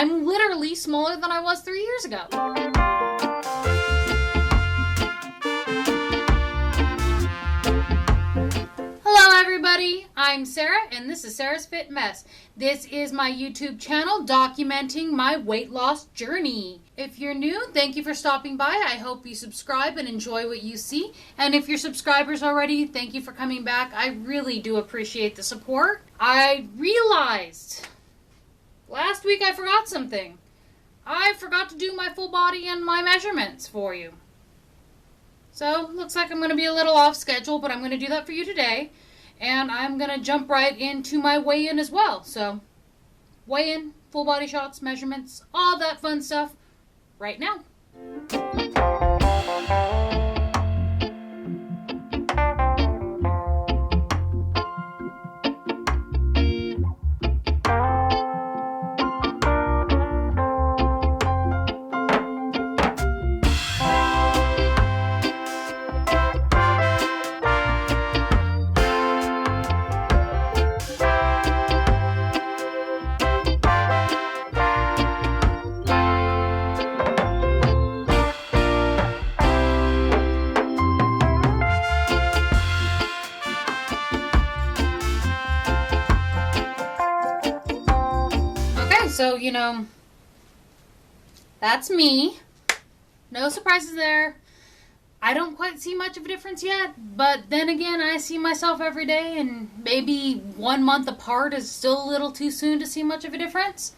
I'm literally smaller than I was 3 years ago. Hello everybody, I'm Sarah and this is SarahsFitMess. This is my YouTube channel documenting my weight loss journey. If you're new, thank you for stopping by. I hope you subscribe and enjoy what you see. And if you're subscribers already, thank you for coming back. I really do appreciate the support. I realized last week I forgot something. I forgot to do my full body and my measurements for you. So, looks like I'm going to be a little off schedule, but I'm going to do that for you today. And I'm going to jump right into my weigh-in as well. So, weigh-in, full body shots, measurements, all that fun stuff right now. So, that's me. No surprises there. I don't quite see much of a difference yet, but then again, I see myself every day, and maybe 1 month apart is still a little too soon to see much of a difference.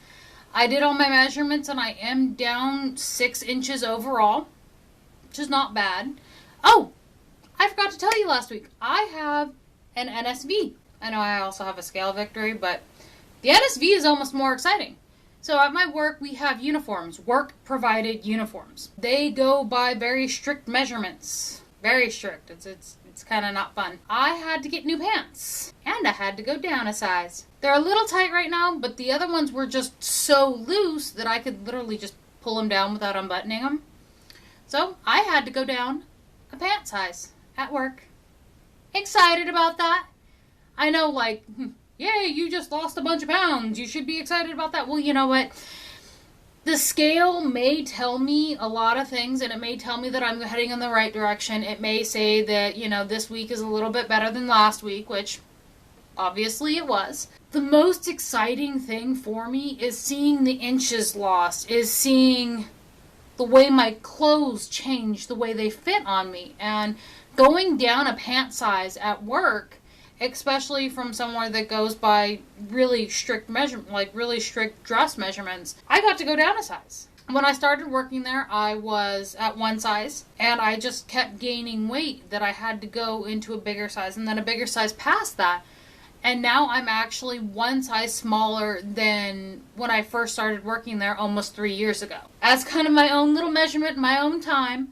I did all my measurements, and I am down 6 inches overall, which is not bad. Oh, I forgot to tell you last week, I have an NSV. I know I also have a scale victory, but the NSV is almost more exciting. So at my work, we have uniforms, work-provided uniforms. They go by very strict measurements. Very strict. It's kind of not fun. I had to get new pants, and I had to go down a size. They're a little tight right now, but the other ones were just so loose that I could literally just pull them down without unbuttoning them. So I had to go down a pant size at work. Excited about that. I know, yay, you just lost a bunch of pounds. You should be excited about that. Well, you know what? The scale may tell me a lot of things, and it may tell me that I'm heading in the right direction. It may say that, this week is a little bit better than last week, which obviously it was. The most exciting thing for me is seeing the inches lost, is seeing the way my clothes change, the way they fit on me. And going down a pant size at work, especially from somewhere that goes by really strict really strict dress measurements, I got to go down a size. When I started working there, I was at one size, and I just kept gaining weight that I had to go into a bigger size, and then a bigger size past that. And now I'm actually one size smaller than when I first started working there almost 3 years ago. As kind of my own little measurement, my own time,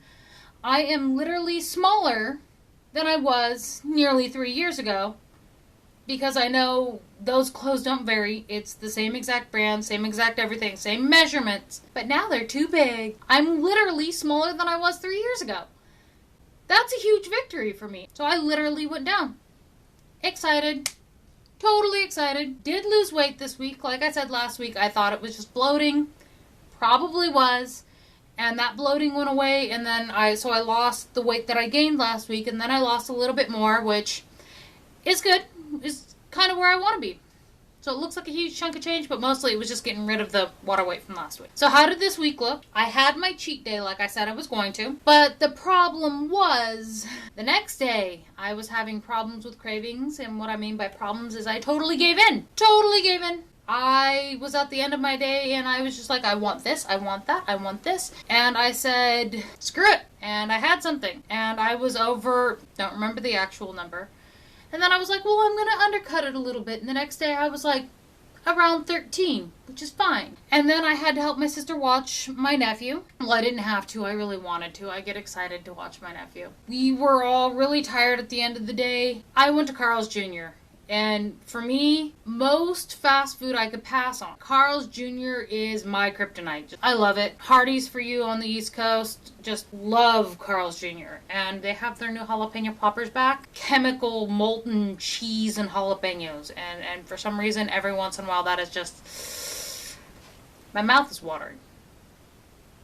I am literally smaller than I was nearly 3 years ago, because I know those clothes don't vary. It's the same exact brand, same exact everything, same measurements, but now they're too big. I'm literally smaller than I was 3 years ago. That's a huge victory for me. So I literally went down. Excited. Totally excited. Did lose weight this week. Like I said last week, I thought it was just bloating. Probably was. And that bloating went away, and then I lost the weight that I gained last week, and then I lost a little bit more, which is good. Is kind of where I want to be. So it looks like a huge chunk of change, but mostly it was just getting rid of the water weight from last week. So how did this week look? I had my cheat day like I said I was going to, but the problem was the next day I was having problems with cravings, and what I mean by problems is I totally gave in. Totally gave in. I was at the end of my day, and I was just like, I want this, I want that, I want this. And I said, screw it. And I had something. And I was over, don't remember the actual number. And then I was like, well, I'm going to undercut it a little bit. And the next day I was like, around 13, which is fine. And then I had to help my sister watch my nephew. Well, I didn't have to. I really wanted to. I get excited to watch my nephew. We were all really tired at the end of the day. I went to Carl's Jr. And for me, most fast food I could pass on. Carl's Jr. is my kryptonite. I love it. Hardee's for you on the East Coast. Just love Carl's Jr. And they have their new jalapeno poppers back. Chemical molten cheese and jalapenos. And for some reason, every once in a while, that is just My mouth is watering.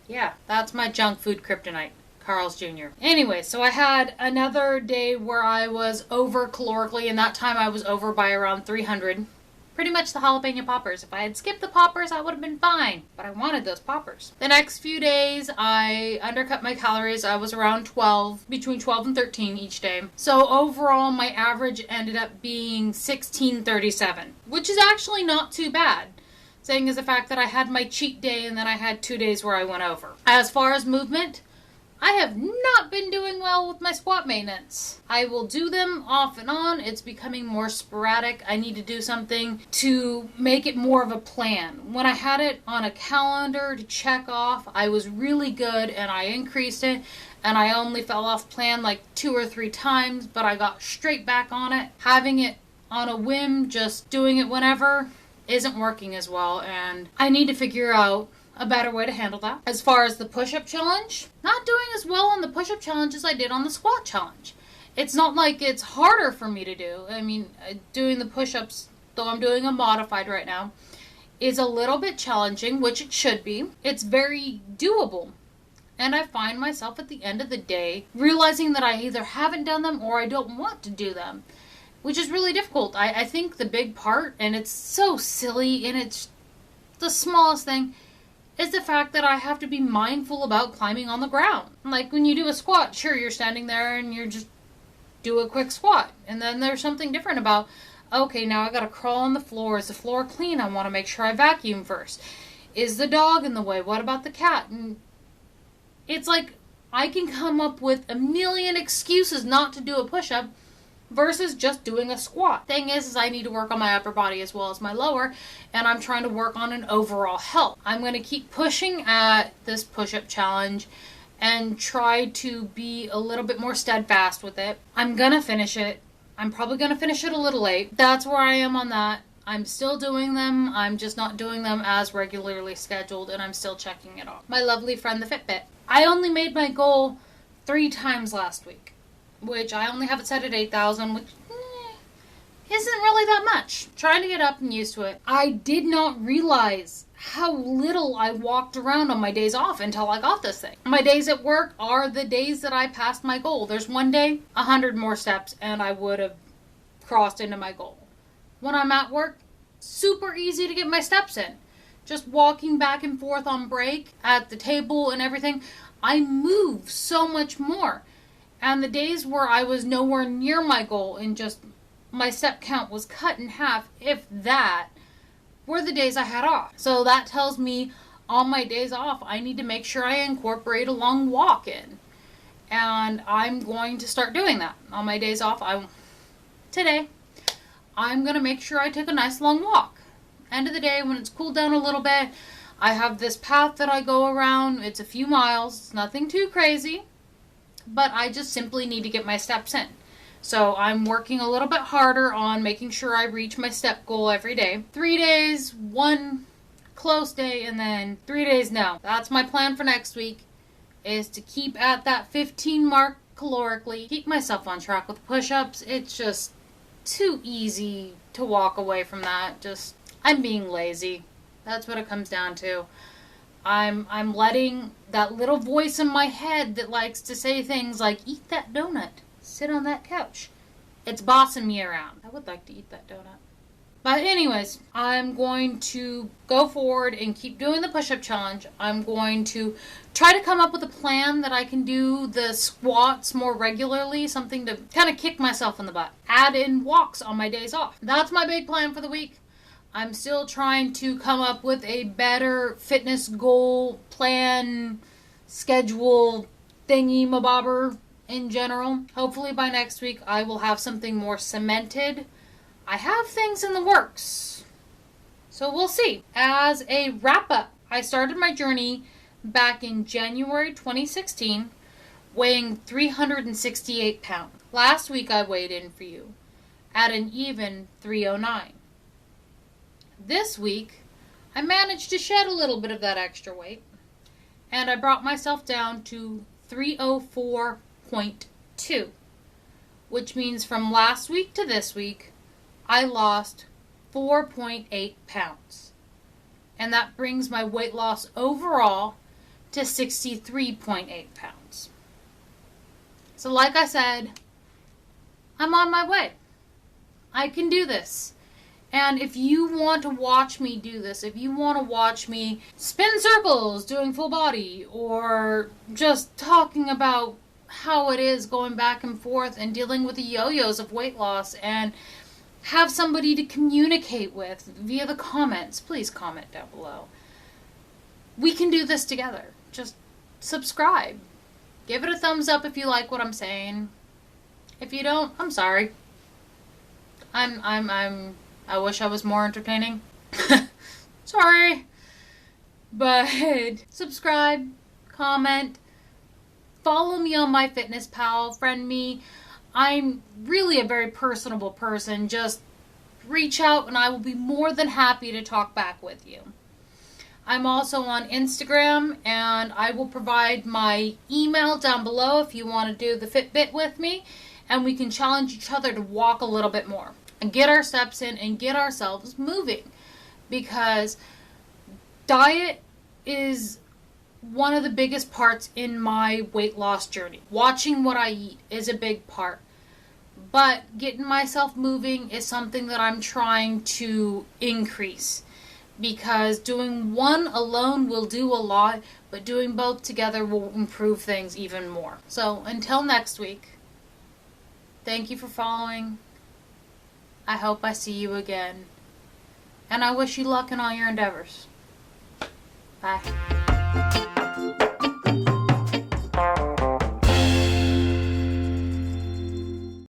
Yeah, that's my junk food kryptonite. Carl's Jr. Anyway, so I had another day where I was over calorically, and that time I was over by around 300. Pretty much the jalapeno poppers. If I had skipped the poppers, I would have been fine. But I wanted those poppers. The next few days, I undercut my calories. I was around 12, between 12 and 13 each day. So overall, my average ended up being 1637, which is actually not too bad. Saying as the fact that I had my cheat day and then I had 2 days where I went over. As far as movement, I have not been doing well with my squat maintenance. I will do them off and on. It's becoming more sporadic. I need to do something to make it more of a plan. When I had it on a calendar to check off, I was really good and I increased it, and I only fell off plan like 2 or 3 times, but I got straight back on it. Having it on a whim, just doing it whenever, isn't working as well, and I need to figure out a better way to handle that. As far as the push-up challenge, not doing as well on the push-up challenge as I did on the squat challenge. It's not like it's harder for me to do. I mean, doing the push-ups, though I'm doing a modified right now, is a little bit challenging, which it should be. It's very doable. And I find myself at the end of the day realizing that I either haven't done them or I don't want to do them, which is really difficult. I think the big part, and it's so silly and it's the smallest thing, is the fact that I have to be mindful about climbing on the ground. Like when you do a squat, sure, you're standing there and you're just do a quick squat. And then there's something different about, okay, now I gotta crawl on the floor. Is the floor clean? I want to make sure I vacuum first. Is the dog in the way? What about the cat? And it's like I can come up with a million excuses not to do a push-up versus just doing a squat. Thing is I need to work on my upper body as well as my lower, and I'm trying to work on an overall health. I'm going to keep pushing at this push-up challenge and try to be a little bit more steadfast with it. I'm going to finish it. I'm probably going to finish it a little late. That's where I am on that. I'm still doing them. I'm just not doing them as regularly scheduled, and I'm still checking it off. My lovely friend, the FitBit. I only made my goal 3 times last week, which I only have it set at 8,000, which isn't really that much. Trying to get up and used to it. I did not realize how little I walked around on my days off until I got this thing. My days at work are the days that I passed my goal. There's one day, 100 more steps, and I would have crossed into my goal. When I'm at work, super easy to get my steps in. Just walking back and forth on break, at the table and everything, I move so much more. And the days where I was nowhere near my goal and just my step count was cut in half, if that, were the days I had off. So that tells me on my days off, I need to make sure I incorporate a long walk in. And I'm going to start doing that. On my days off, today, I'm going to make sure I take a nice long walk. End of the day, when it's cooled down a little bit, I have this path that I go around. It's a few miles. It's nothing too crazy. But I just simply need to get my steps in. So I'm working a little bit harder on making sure I reach my step goal every day. 3 days, 1 close day, and then 3 days no. That's my plan for next week, is to keep at that 15 mark calorically. Keep myself on track with push-ups. It's just too easy to walk away from that. I'm being lazy. That's what it comes down to. I'm letting that little voice in my head that likes to say things like, eat that donut, sit on that couch. It's bossing me around. I would like to eat that donut. But anyways, I'm going to go forward and keep doing the push-up challenge. I'm going to try to come up with a plan that I can do the squats more regularly, something to kind of kick myself in the butt. Add in walks on my days off. That's my big plan for the week. I'm still trying to come up with a better fitness goal, plan, schedule, thingy-mabobber in general. Hopefully by next week I will have something more cemented. I have things in the works, so we'll see. As a wrap-up, I started my journey back in January 2016, weighing 368 pounds. Last week I weighed in for you at an even 309. This week, I managed to shed a little bit of that extra weight, and I brought myself down to 304.2, which means from last week to this week, I lost 4.8 pounds. And that brings my weight loss overall to 63.8 pounds. So like I said, I'm on my way. I can do this. And if you want to watch me do this, if you want to watch me spin circles doing full body, or just talking about how it is going back and forth and dealing with the yo-yos of weight loss, and have somebody to communicate with via the comments, please comment down below. We can do this together. Just subscribe. Give it a thumbs up if you like what I'm saying. If you don't, I'm sorry. I wish I was more entertaining. Sorry. But subscribe, comment, follow me on MyFitnessPal, friend me. I'm really a very personable person. Just reach out and I will be more than happy to talk back with you. I'm also on Instagram, and I will provide my email down below if you want to do the FitBit with me, and we can challenge each other to walk a little bit more and get our steps in and get ourselves moving, because diet is one of the biggest parts in my weight loss journey. Watching what I eat is a big part, but getting myself moving is something that I'm trying to increase, because doing one alone will do a lot, but doing both together will improve things even more. So until next week, thank you for following. I hope I see you again, and I wish you luck in all your endeavors. Bye.